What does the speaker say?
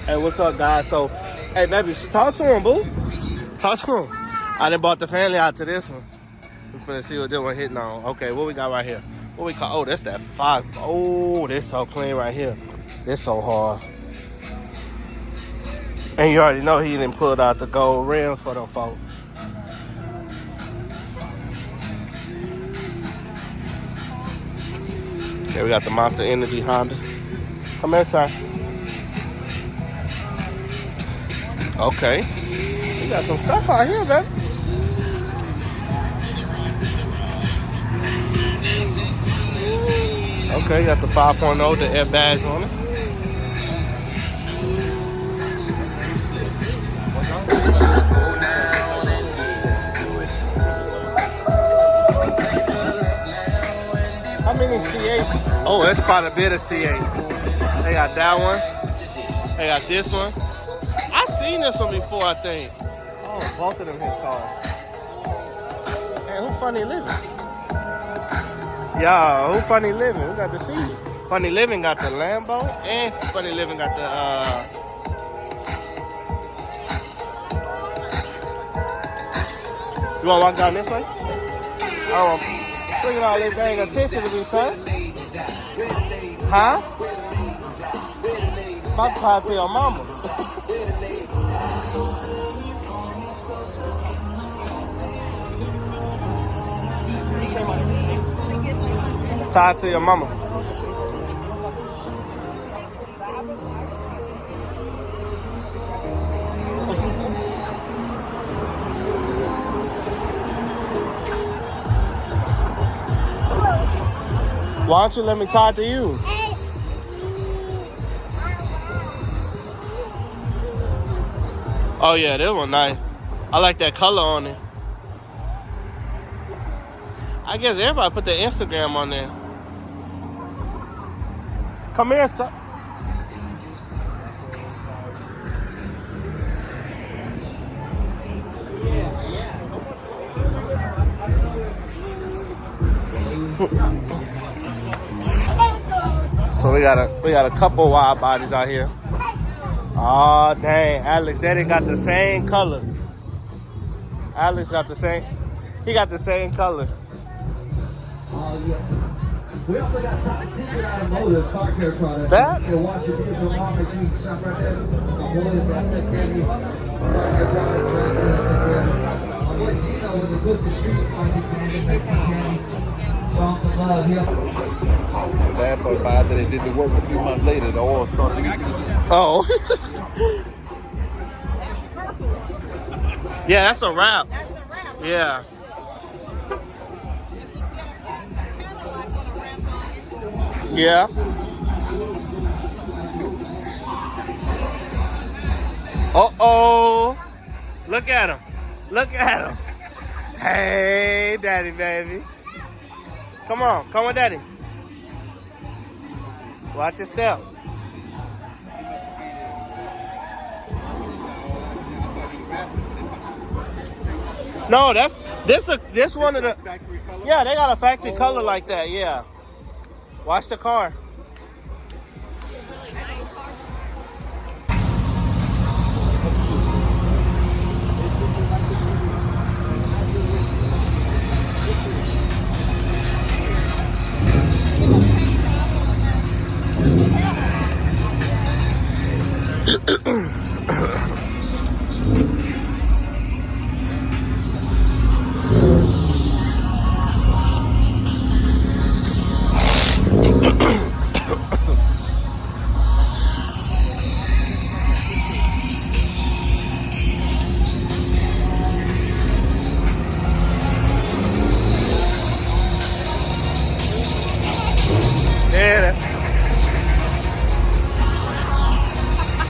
Hey, what's up, guys? So, hey, baby, talk to him, boo. Talk to him. I done bought the family out to this one. We finna see what this one hitting on. Okay, what we got right here? What we call? Oh, that's that 5. Oh, this so clean right here. This so hard. And you already know he didn't pull out the gold rim for them folks. Okay, we got the Monster Energy Honda. Come in, sir. Okay. We got some stuff out here, baby. Okay, you got the 5.0, the airbags on it. How many C8? Oh, that's quite a bit of C8. They got that one. They got this one. I seen this one before, I think. Oh, both of them his cars. Man, who Funny Living? Yeah, who Funny Living? We got to see. Funny Living got the Lambo, and Funny Living got the You wanna walk down this way? Oh, look at all this dang attention to me, son. Huh? Stop talking to your mama. Talk to your mama. Why don't you let me talk to you? Oh yeah, this one nice. I like that color on it. I guess everybody put their Instagram on there. Come here, son. So we got a couple wide bodies out here. Oh dang, Alex, Daddy got the same color. Alex got the same. He got the same color. We also got Top Secret Automotive car care products. That? You can wash your vehicle off and you can shop right there. My boys, that's it, Candy. Car care products right there, that's it, Candy. My boy Gino with the Twisted Street Spicy Candy, that's it, Candy. Show him some love here. The bad part about that, it didn't work. A few months later, the oil started leaking. Oh. Yeah, that's a wrap. That's a wrap. Yeah. Yeah. Uh-oh. Look at him. Look at him. Hey, Daddy, baby. Come on. Come with Daddy. Watch your step. No, this one of the. Yeah, they got a factory color like that. Yeah. Watch the car.